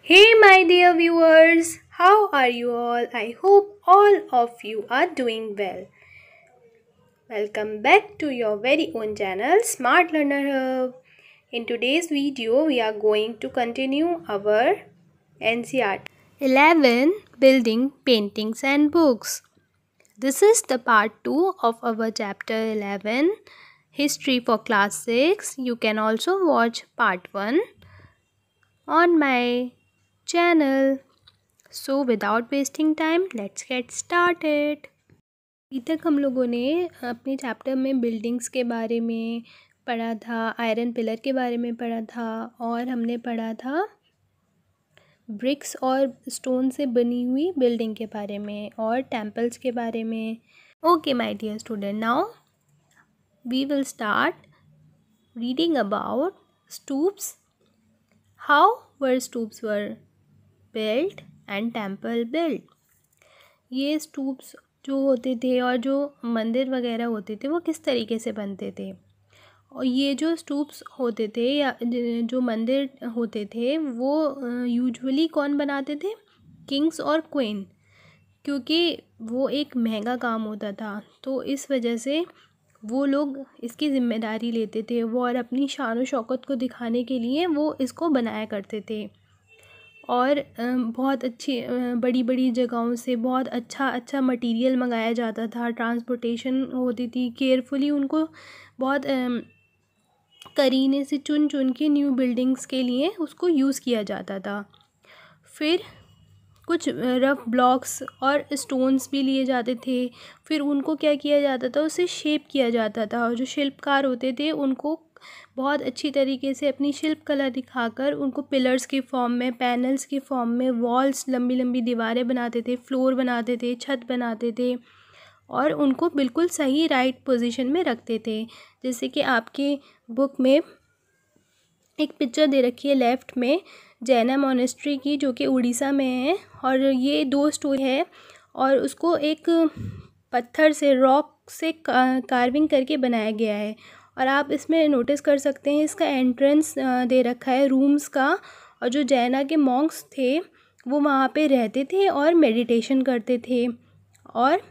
Hey, my dear viewers, how are you all? I hope all of you are doing well. Welcome back to your very own channel, Smart Learner Hub. In today's video, we are going to continue our NCERT 11 Building Paintings and Books. This is the part 2 of our chapter 11 History for Class 6. You can also watch part 1 on my channel. So without wasting time, let's get started. अभी तक हम लोगों ने अपने chapter में buildings के बारे में पढ़ा था, आयरन पिलर के बारे में पढ़ा था और हमने पढ़ा था ब्रिक्स और स्टोन से बनी हुई बिल्डिंग के बारे में और टेम्पल्स के बारे में. Okay my dear student, now we will start reading about stupas. How were stupas were built and temple built. ये स्तूप्स जो होते थे और जो मंदिर वगैरह होते थे वो किस तरीके से बनते थे. और ये जो स्तूप्स होते थे या जो मंदिर होते थे वो यूजुअली कौन बनाते थे? किंग्स और क्वीन, क्योंकि वो एक महंगा काम होता था. तो इस वजह से वो लोग इसकी ज़िम्मेदारी लेते थे वो और अपनी शान और शौकत को दिखाने के लिए वो इसको बनाया करते थे. और बहुत अच्छी बड़ी बड़ी जगहों से बहुत अच्छा मटेरियल मंगाया जाता था. ट्रांसपोर्टेशन होती थी. केयरफुली उनको बहुत करीने से चुन चुन के न्यू बिल्डिंग्स के लिए उसको यूज़ किया जाता था. फिर कुछ रफ ब्लॉक्स और स्टोन्स भी लिए जाते थे. फिर उनको क्या किया जाता था, उसे शेप किया जाता था. और जो शिल्पकार होते थे उनको बहुत अच्छी तरीके से अपनी शिल्प कला दिखाकर उनको पिलर्स के फॉर्म में, पैनल्स के फॉर्म में, वॉल्स, लंबी लंबी दीवारें बनाते थे, फ्लोर बनाते थे, छत बनाते थे और उनको बिल्कुल सही राइट पोजीशन में रखते थे. जैसे कि आपके बुक में एक पिक्चर दे रखी है लेफ़्ट में जैना मोनेस्ट्री की, जो कि उड़ीसा में है. और ये 2 स्टोरी है और उसको एक पत्थर से, रॉक से कार्विंग करके बनाया गया है. और आप इसमें नोटिस कर सकते हैं इसका एंट्रेंस दे रखा है रूम्स का. और जो जैना के मॉन्क्स थे वो वहाँ पे रहते थे और मेडिटेशन करते थे. और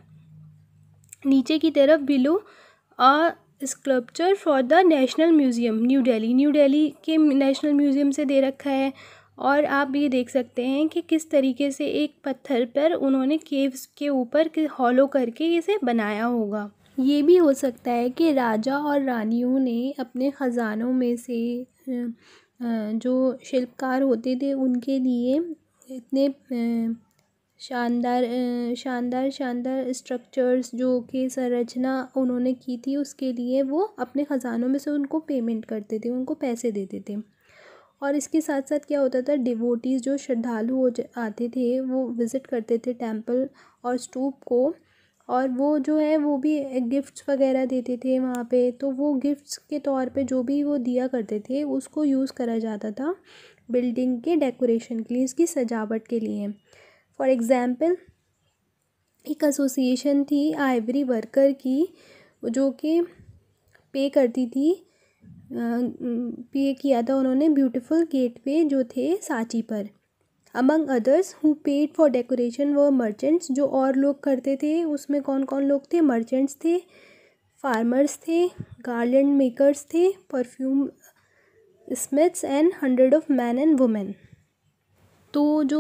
नीचे की तरफ below sculpture for the national museum new Delhi के नेशनल म्यूज़ियम से दे रखा है. और आप ये देख सकते हैं कि किस तरीके से एक पत्थर पर उन्होंने केव्स के ऊपर हॉलो करके इसे बनाया होगा. ये भी हो सकता है कि राजा और रानियों ने अपने ख़जानों में से जो शिल्पकार होते थे उनके लिए इतने शानदार स्ट्रक्चर्स जो कि संरचना उन्होंने की थी उसके लिए वो अपने ख़जानों में से उनको पेमेंट करते थे, उनको पैसे देते थे. और इसके साथ साथ क्या होता था, डिवोटीज़ जो श्रद्धालु आते थे वो विज़िट करते थे टेम्पल और स्तूप को. और वो जो है वो भी गिफ्ट्स वगैरह देते थे वहाँ पे. तो वो गिफ्ट्स के तौर पे जो भी वो दिया करते थे उसको यूज़ करा जाता था बिल्डिंग के डेकोरेशन के लिए, इसकी सजावट के लिए. फॉर एग्ज़ाम्पल एक एसोसिएशन थी आइवरी वर्कर की जो कि पे करती थी, पे किया था उन्होंने ब्यूटीफुल गेटवे जो थे सांची पर. Among others who paid for decoration व मर्चेंट्स. जो और लोग करते थे उसमें कौन कौन लोग थे? मर्चेंट्स थे, फार्मर्स थे, गार्लैंड मेकर्स थे, perfume Smiths and 100 of man and women. तो जो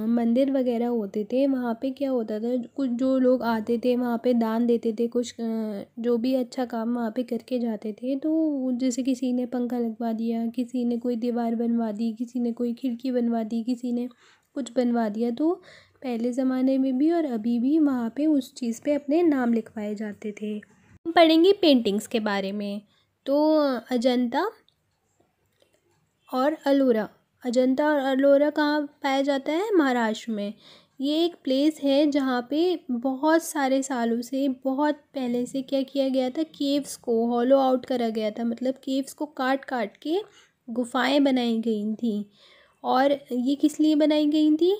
मंदिर वगैरह होते थे वहाँ पे क्या होता था, कुछ जो लोग आते थे वहाँ पे दान देते थे, कुछ जो भी अच्छा काम वहाँ पे करके जाते थे. तो जैसे किसी ने पंखा लगवा दिया, किसी ने कोई दीवार बनवा दी, किसी ने कोई खिड़की बनवा दी, किसी ने कुछ बनवा दिया. तो पहले ज़माने में भी और अभी भी वहाँ पे उस चीज़ पे अपने नाम लिखवाए जाते थे. हम पढ़ेंगे पेंटिंग्स के बारे में. तो अजंता और अलोरा. अजंता और अलोरा कहाँ पाया जाता है? महाराष्ट्र में. ये एक प्लेस है जहाँ पे बहुत सारे सालों से, बहुत पहले से क्या किया गया था, केव्स को हॉलो आउट करा गया था. मतलब केव्स को काट काट के गुफाएं बनाई गई थी. और ये किस लिए बनाई गई थी?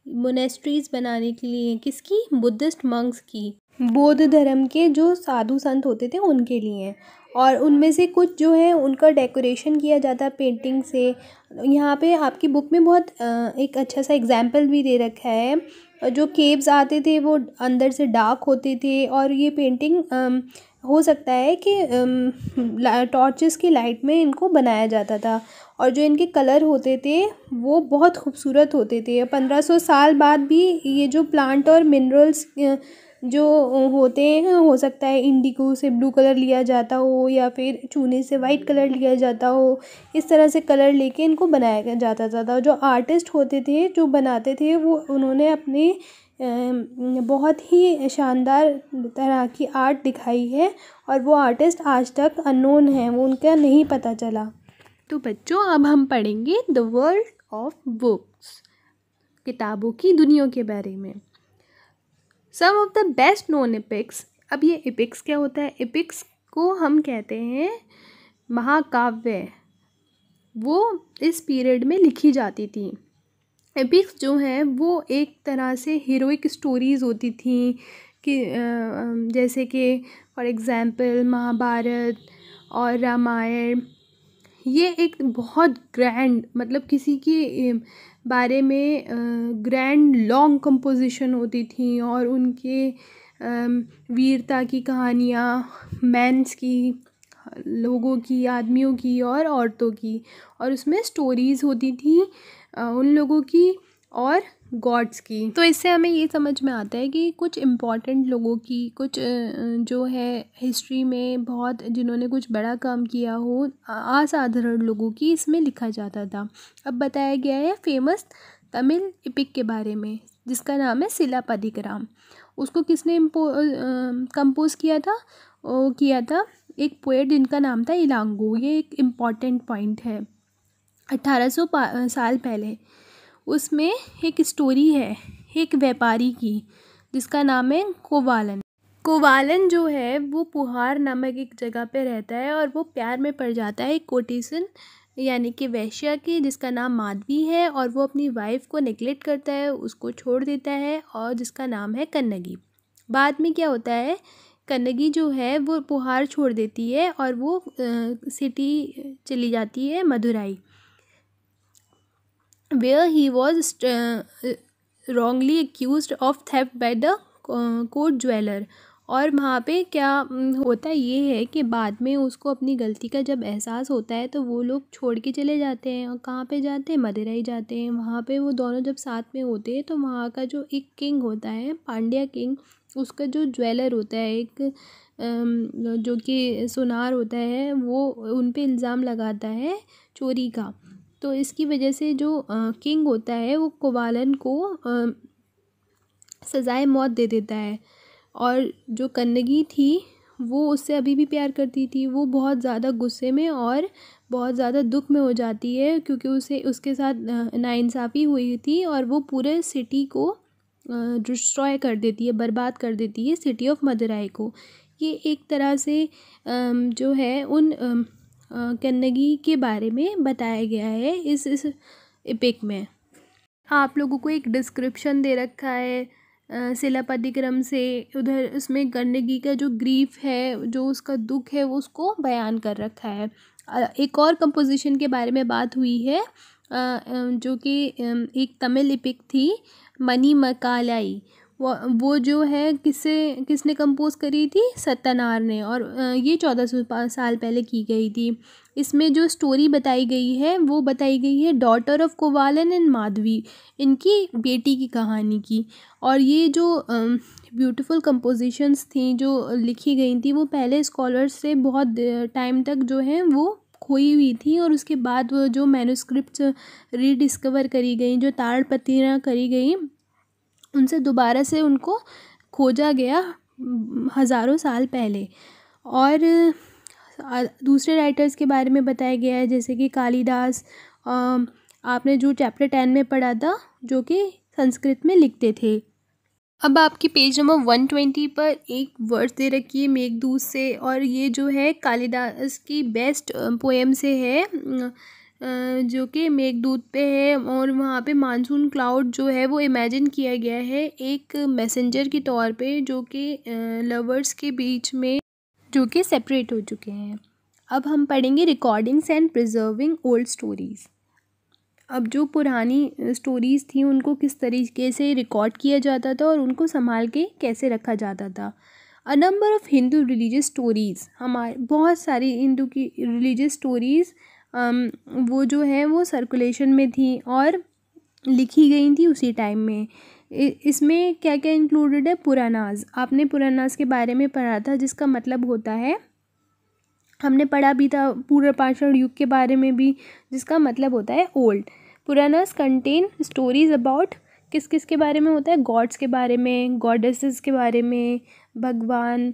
मोनेस्ट्रीज़ बनाने के लिए. किसकी? बुद्धिस्ट मंक्स की. बौद्ध धर्म के जो साधु संत होते थे उनके लिए। और उनमें से कुछ जो है उनका डेकोरेशन किया जाता है पेंटिंग से। यहाँ पे आपकी बुक में बहुत एक अच्छा सा एग्जाम्पल भी दे रखा है। जो केव्स आते थे वो अंदर से डार्क होते थे, और ये पेंटिंग हो सकता है कि टॉर्चेस की लाइट में इनको बनाया जाता था। और जो इनके कलर होते थे वो बहुत खूबसूरत होते थे। 1500 साल बाद भी ये जो प्लांट और मिनरल्स जो होते हैं, हो सकता है इंडिगो से ब्लू कलर लिया जाता हो या फिर चूने से वाइट कलर लिया जाता हो, इस तरह से कलर लेके इनको बनाया जाता था। जो आर्टिस्ट होते थे जो बनाते थे वो उन्होंने अपने बहुत ही शानदार तरह की आर्ट दिखाई है, और वो आर्टिस्ट आज तक अननोन है, वो उनका नहीं पता चला। तो बच्चों अब हम पढ़ेंगे द वर्ल्ड ऑफ बुक्स, किताबों की दुनिया के बारे में। Some of the best known epics. अब ये एपिक्स क्या होता है? एपिक्स को हम कहते हैं महाकाव्य। वो इस पीरियड में लिखी जाती थी। एपिक्स जो है वो एक तरह से हीरोइक स्टोरीज़ होती थी कि जैसे कि फॉर एग्ज़ाम्पल महाभारत और रामायण। ये एक बहुत ग्रैंड, मतलब किसी के बारे में ग्रैंड लॉन्ग कंपोजिशन होती थी, और उनके वीरता की कहानियाँ, मैंस की, लोगों की, आदमियों की और औरतों की, और उसमें स्टोरीज़ होती थी उन लोगों की और गॉड्स की। तो इससे हमें ये समझ में आता है कि कुछ इम्पॉर्टेंट लोगों की, कुछ जो है हिस्ट्री में बहुत जिन्होंने कुछ बड़ा काम किया हो, असाधारण लोगों की इसमें लिखा जाता था। अब बताया गया है फेमस तमिल एपिक के बारे में जिसका नाम है सिलापदिकराम। उसको किसने कंपोज किया था? वो किया था एक पोएट जिनका नाम था इलांगो। ये एक इम्पॉर्टेंट पॉइंट है। 1800 साल पहले उसमें एक स्टोरी है एक व्यापारी की जिसका नाम है कोवालन। कोवालन जो है वो पुहार नामक एक जगह पे रहता है, और वो प्यार में पड़ जाता है एक कोटेशन यानी कि वैश्या की जिसका नाम माधवी है, और वो अपनी वाइफ को नेग्लेक्ट करता है, उसको छोड़ देता है, और जिसका नाम है कन्नगी। बाद में क्या होता है, कन्नगी जो है वो पुहार छोड़ देती है और वो सिटी चली जाती है Madurai, where he was wrongly accused of theft by the court jeweler। और वहाँ पे क्या होता ये है कि बाद में उसको अपनी गलती का जब एहसास होता है तो वो लोग छोड़ के चले जाते हैं, और कहाँ पे जाते हैं? मदुराई जाते हैं। वहाँ पे वो दोनों जब साथ में होते हैं तो वहाँ का जो एक किंग होता है, पांड्या किंग, उसका जो ज्वेलर होता है एक जो कि सुनार होता है, वो उन पे इल्ज़ाम लगाता है चोरी का। तो इसकी वजह से जो किंग होता है वो कोवालन को सज़ाए मौत दे देता है। और जो कन्नगी थी वो उससे अभी भी प्यार करती थी। वो बहुत ज़्यादा गुस्से में और बहुत ज़्यादा दुख में हो जाती है क्योंकि उसे उसके साथ नाइंसाफ़ी हुई थी, और वो पूरे सिटी को डिस्ट्रॉय कर देती है, बर्बाद कर देती है सिटी ऑफ मदुराई को। ये एक तरह से जो है उन कन्नगी के बारे में बताया गया है इस एपिक में। आप लोगों को एक डिस्क्रिप्शन दे रखा है सिलापदिक्रम से। उधर उसमें कन्नगी का जो ग्रीफ है, जो उसका दुख है, वो उसको बयान कर रखा है। एक और कंपोजिशन के बारे में बात हुई है जो कि एक तमिल एपिक थी मणिमकालाई। वो जो है किसने कंपोज करी थी? सत्तनार ने, और ये 1400 साल पहले की गई थी। इसमें जो स्टोरी बताई गई है वो बताई गई है डॉटर ऑफ कोवालन एंड माधवी, इनकी बेटी की कहानी की। और ये जो ब्यूटीफुल कंपोजिशंस थी जो लिखी गई थी वो पहले स्कॉलर्स से बहुत टाइम तक जो है वो खोई हुई थी, और उसके बाद वो जो मैन्युस्क्रिप्ट्स रीडिस्कवर करी गई, जो ताड़पत्रियाँ करी गई, उनसे दोबारा से उनको खोजा गया हज़ारों साल पहले। और दूसरे राइटर्स के बारे में बताया गया है जैसे कि कालिदास, आपने जो चैप्टर 10 में पढ़ा था, जो कि संस्कृत में लिखते थे। अब आपकी पेज नंबर 120 पर एक वर्ड दे रखी है मेघदूत से, और ये जो है कालिदास की बेस्ट पोएम से है जो कि मेघदूत पे है, और वहाँ पे मानसून क्लाउड जो है वो इमेजिन किया गया है एक मैसेंजर के तौर पे, जो कि लवर्स के बीच में जो कि सेपरेट हो चुके हैं। अब हम पढ़ेंगे recordings and preserving old stories. अब जो पुरानी स्टोरीज़ थी उनको किस तरीके से रिकॉर्ड किया जाता था और उनको संभाल के कैसे रखा जाता था। A number of Hindu religious stories, हमारे बहुत सारी हिंदू की रिलीजियस स्टोरीज़ वो जो है वो सर्कुलेशन में थी और लिखी गई थी उसी टाइम में। इसमें क्या क्या इंक्लूडेड है? पुरानाज, आपने पुरानाज के बारे में पढ़ा था, जिसका मतलब होता है, हमने पढ़ा भी था पूर्व पाषाण युग के बारे में भी, जिसका मतलब होता है old. Puranas contain stories about किस किस के बारे में होता है? गॉड्स के बारे में, गॉडेसेस के बारे में, भगवान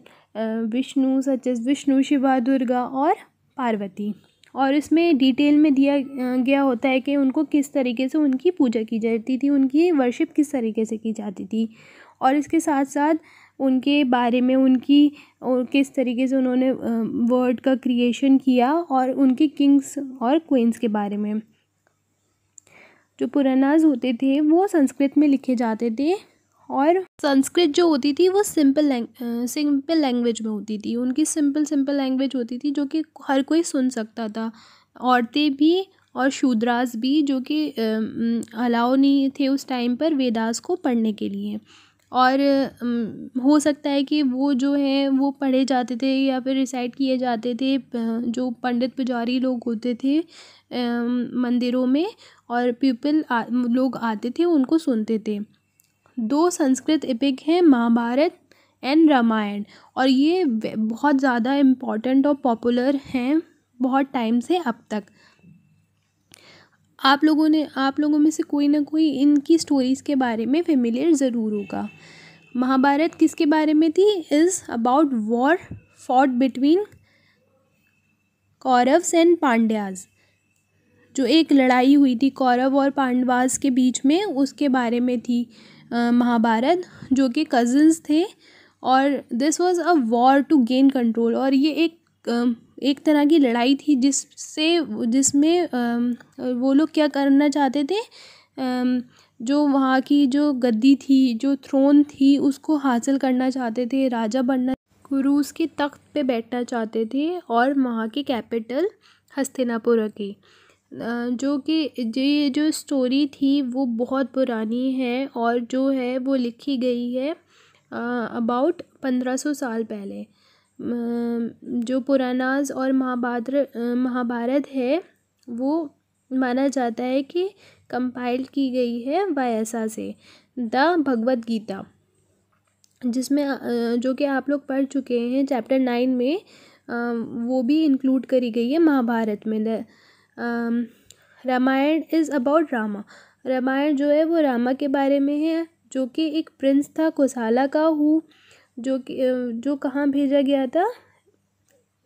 विष्णु, सच एज विष्णु, शिवा, दुर्गा और पार्वती। और इसमें डिटेल में दिया गया होता है कि उनको किस तरीके से उनकी पूजा की जाती थी, उनकी वर्शिप किस तरीके से की जाती थी, और इसके साथ साथ उनके बारे में, उनकी और किस तरीके से उन्होंने वर्ड का क्रिएशन किया, और उनके किंग्स और क्वींस के बारे में। जो पुरानाज होते थे वो संस्कृत में लिखे जाते थे, और संस्कृत जो होती थी वो सिंपल लैंग्वेज में होती थी। उनकी सिंपल लैंग्वेज होती थी जो कि हर कोई सुन सकता था, औरतें भी और शूद्रास भी, जो कि अलाउ नहीं थे उस टाइम पर वेदास को पढ़ने के लिए। और हो सकता है कि वो जो है वो पढ़े जाते थे या फिर रिसाइट किए जाते थे जो पंडित पुजारी लोग होते थे मंदिरों में, और लोग आते थे उनको सुनते थे। दो संस्कृत एपिक हैं, महाभारत एंड रामायण, और ये बहुत ज़्यादा इम्पॉर्टेंट और पॉपुलर हैं बहुत टाइम से अब तक। आप लोगों में से कोई ना कोई इनकी स्टोरीज़ के बारे में फेमिलियर ज़रूर होगा। महाभारत किसके बारे में थी? Is about war fought between Kauravs and Pandavas, जो एक लड़ाई हुई थी कौरव और पांडवास के बीच में, उसके बारे में थी महाभारत, जो कि कज़न्स थे। और this was a war to gain control, और ये एक तरह की लड़ाई थी जिसमें वो लोग क्या करना चाहते थे, जो वहाँ की जो गद्दी थी, जो थ्रोन थी, उसको हासिल करना चाहते थे, राजा बनना, कुरुस के तख्त पे बैठना चाहते थे, और वहाँ की कैपिटल हस्तिनापुर की। जो कि ये जो स्टोरी थी वो बहुत पुरानी है, और जो है वो लिखी गई है अबाउट 1500 साल पहले। जो पुरानास और महाभारत है वो माना जाता है कि कंपाइल की गई है व्यासा से, द भगवद गीता, जिसमें जो कि आप लोग पढ़ चुके हैं चैप्टर 9 में, वो भी इंक्लूड करी गई है महाभारत में। रामायण इज़ अबाउट रामा, रामायण जो है वो रामा के बारे में है, जो कि एक प्रिंस था कोसाला का, जो कहाँ भेजा गया था?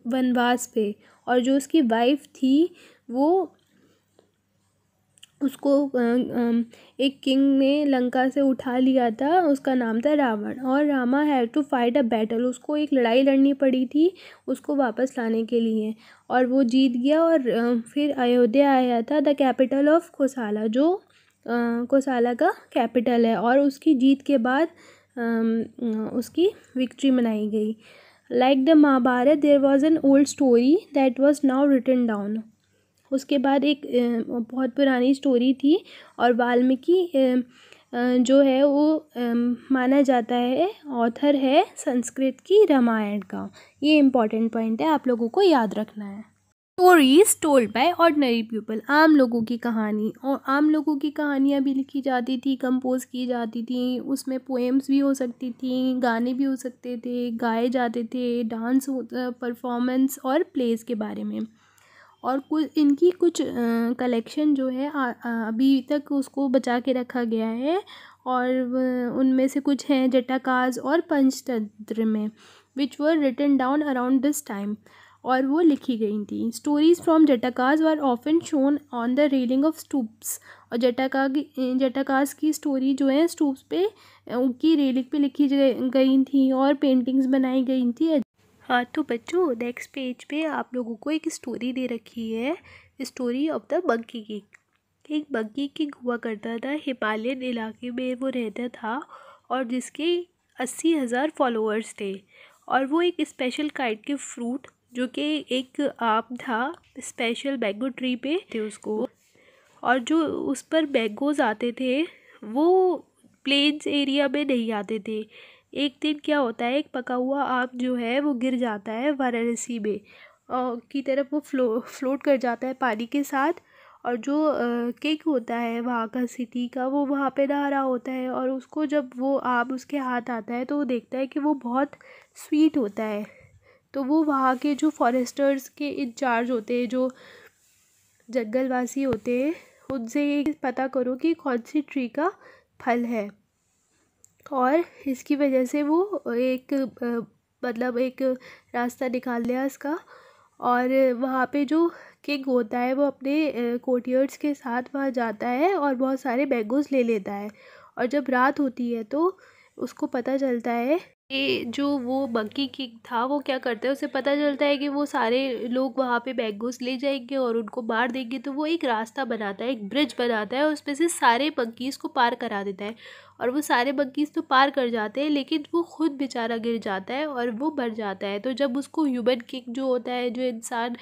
वनवास पे, और जो उसकी वाइफ थी वो उसको एक किंग ने लंका से उठा लिया था, उसका नाम था रावण, और Rama had to fight a battle, उसको एक लड़ाई लड़नी पड़ी थी उसको वापस लाने के लिए, और वो जीत गया, और फिर अयोध्या आया था, द कैपिटल ऑफ कोसाला, जो कोसाला का कैपिटल है, और उसकी जीत के बाद उसकी विक्ट्री मनाई गई। Like the Mahabharata there was an old story that was now written down. उसके बाद एक बहुत पुरानी स्टोरी थी, और वाल्मीकि जो है वो माना जाता है ऑथर है संस्कृत की रामायण का। ये इम्पॉर्टेंट पॉइंट है, आप लोगों को याद रखना है। Stories told by ordinary people, आम लोगों की कहानी, और आम लोगों की कहानियाँ भी लिखी जाती थी, कंपोज की जाती थी, उसमें पोएम्स भी हो सकती थी, गाने भी हो सकते थे, गाए जाते थे, डांस परफॉर्मेंस और प्लेस के बारे में। और इनकी कुछ कलेक्शन जो है अभी तक उसको बचा के रखा गया है, और उनमें से कुछ हैं जटाकाज और पंचतंत्र में, which were written down around this time, और वो लिखी गई थी। Stories from Jatakas were often shown on the railing of stupas, और जटाकाज की स्टोरी जो है स्टूप्स पे उनकी रेलिंग पे लिखी गई थी, और पेंटिंग्स बनाई गई थी। हाँ तो बच्चों, नेक्स्ट पेज पे आप लोगों को एक स्टोरी दे रखी है। Story of the monkey king. एक मंकी किंग हुआ करता था, हिमालयन इलाके में वो रहता था और जिसके 80,000 फॉलोअर्स थे। और वो एक स्पेशल काइंड के फ्रूट जो कि एक आम था, स्पेशल मैंगो ट्री पे थे उसको, और जो उस पर मैंगोज आते थे वो प्लेन्स एरिया में नहीं आते थे। एक दिन क्या होता है, एक पका हुआ आम जो है वो गिर जाता है वाराणसी में की तरफ, वो फ्लोट कर जाता है पानी के साथ। और जो किंग होता है वहाँ का, सिटी का, वो वहाँ पे नहा रहा होता है और उसको जब वो आम उसके हाथ आता है तो वो देखता है कि वो बहुत स्वीट होता है। तो वो वहाँ के जो फॉरेस्टर्स के इंचार्ज होते हैं, जो जंगलवासी होते हैं, उनसे ये पता करो कि कौन सी ट्री का फल है। और इसकी वजह से वो एक मतलब एक रास्ता निकाल लिया इसका। और वहाँ पे जो किंग होता है वो अपने कोर्टियर्स के साथ वहाँ जाता है और बहुत सारे मैंगोज ले लेता है। और जब रात होती है तो उसको पता चलता है कि जो वो मंकी किंग था वो क्या करता है, उसे पता चलता है कि वो सारे लोग वहाँ पे मैंगोज ले जाएंगे और उनको मार देंगे। तो वो एक रास्ता बनाता है, एक ब्रिज बनाता है और उसमें से सारे मंकीज़ को पार करा देता है। और वो सारे मंकीज़ तो पार कर जाते हैं, लेकिन वो खुद बेचारा गिर जाता है और वो मर जाता है। तो जब उसको ह्यूमन किंग जो होता है, जो इंसान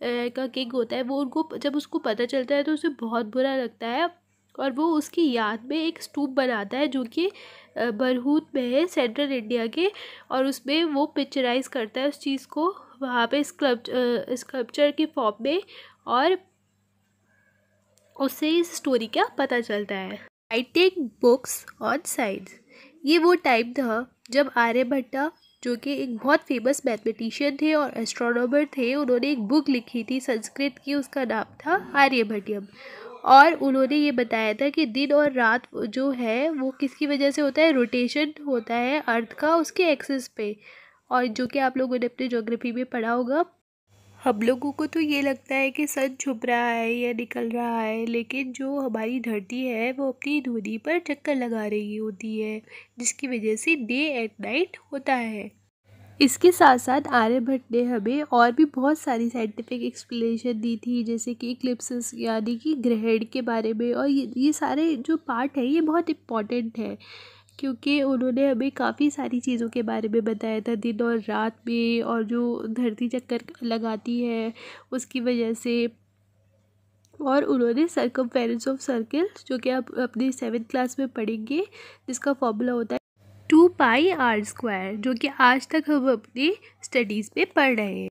का किंग होता है, वो उनको जब उसको पता चलता है तो उसे बहुत बुरा लगता है। और वो उसकी याद में एक स्तूप बनाता है जो कि बरहूत में है, सेंट्रल इंडिया के। और उसमें वो पिक्चराइज करता है उस चीज़ को वहाँ पे स्कल्पचर की फॉर्म में, और उससे इस स्टोरी का पता चलता है। Writing books on science. ये वो टाइम था जब आर्यभट्टा, जो कि एक बहुत फेमस मैथमेटिशियन थे और एस्ट्रोनॉमर थे, उन्होंने एक बुक लिखी थी संस्कृत की, उसका नाम था आर्यभट्टियम। और उन्होंने ये बताया था कि दिन और रात जो है वो किसकी वजह से होता है, रोटेशन होता है अर्थ का उसके एक्सिस पे। और जो कि आप लोगों ने अपने ज्योग्राफी में पढ़ा होगा। हम लोगों को तो ये लगता है कि सन छुप रहा है या निकल रहा है, लेकिन जो हमारी धरती है वो अपनी धुनी पर चक्कर लगा रही होती है, जिसकी वजह से डे एंड नाइट होता है। इसके साथ साथ आर्यभट्ट ने हमें और भी बहुत सारी साइंटिफिक एक्सप्लेनेशन दी थी, जैसे कि इक्लिप्सिस यानी कि ग्रहण के बारे में। और ये सारे जो पार्ट है ये बहुत इम्पॉर्टेंट है, क्योंकि उन्होंने हमें काफ़ी सारी चीज़ों के बारे में बताया था, दिन और रात में, और जो धरती चक्कर लगाती है उसकी वजह से। और उन्होंने सर्कमफेरेंस ऑफ सर्किल, जो कि आप अपनी 7th क्लास में पढ़ेंगे, जिसका फॉर्मूला होता है 2πr², जो कि आज तक हम अपनी स्टडीज़ में पढ़ रहे हैं।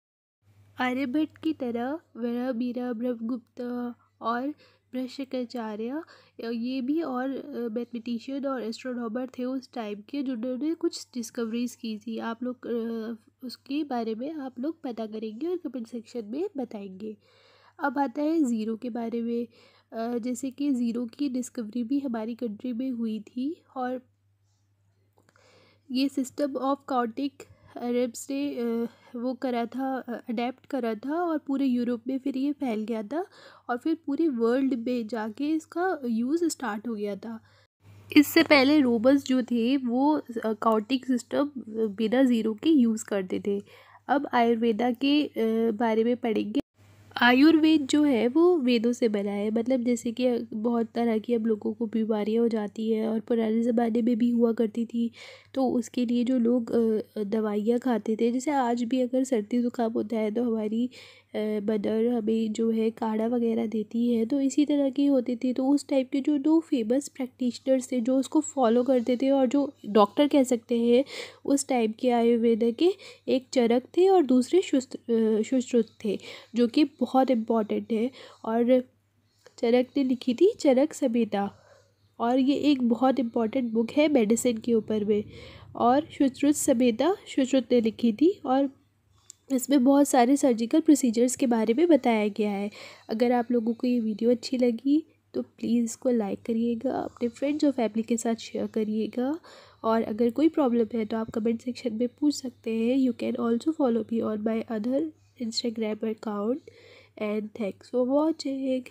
आर्यभट्ट की तरह वह मीरा ब्रह्मगुप्त और बृहस्पत्याचार्य, ये भी और मैथमेटिशियन और एस्ट्रोनॉमर थे उस टाइम के, जिन्होंने कुछ डिस्कवरीज की थी। आप लोग उसके बारे में आप लोग पता करेंगे और कमेंट सेक्शन में बताएंगे। अब आता है ज़ीरो के बारे में। जैसे कि ज़ीरो की डिस्कवरी भी हमारी कंट्री में हुई थी, और ये सिस्टम ऑफ काउंटिंग अरब्स ने वो करा था, अडेप्ट करा था, और पूरे यूरोप में फिर ये फैल गया था और फिर पूरे वर्ल्ड में जाके इसका यूज़ स्टार्ट हो गया था। इससे पहले रोमन्स जो थे वो काउंटिंग सिस्टम बिना ज़ीरो के यूज़ करते थे। अब आयुर्वेदा के बारे में पढ़ेंगे। आयुर्वेद जो है वो वेदों से बना है, मतलब जैसे कि बहुत तरह की अब लोगों को बीमारियाँ हो जाती है, और पुराने ज़माने में भी हुआ करती थी। तो उसके लिए जो लोग दवाइयाँ खाते थे, जैसे आज भी अगर सर्दी ज़ुकाम होता है तो हमारी मदर हमें जो है काढ़ा वगैरह देती है, तो इसी तरह की होती थी। तो उस टाइप के जो दो फेमस प्रैक्टिशनर्स थे जो उसको फॉलो करते थे, और जो डॉक्टर कह सकते हैं उस टाइप के आयुर्वेद के, एक चरक थे और दूसरे सुश्रुत थे, जो कि बहुत इम्पॉर्टेंट है। और चरक ने लिखी थी चरक संहिता, और ये एक बहुत इम्पॉर्टेंट बुक है मेडिसिन के ऊपर में। और सुश्रुत संहिता सुश्रुत ने लिखी थी, और इसमें बहुत सारे सर्जिकल प्रोसीजर्स के बारे में बताया गया है। अगर आप लोगों को ये वीडियो अच्छी लगी तो प्लीज़ इसको लाइक करिएगा, अपने फ्रेंड्स और फैमिली के साथ शेयर करिएगा। और अगर कोई प्रॉब्लम है तो आप कमेंट सेक्शन में पूछ सकते हैं। You can also follow me on my other Instagram account, and thanks for watching.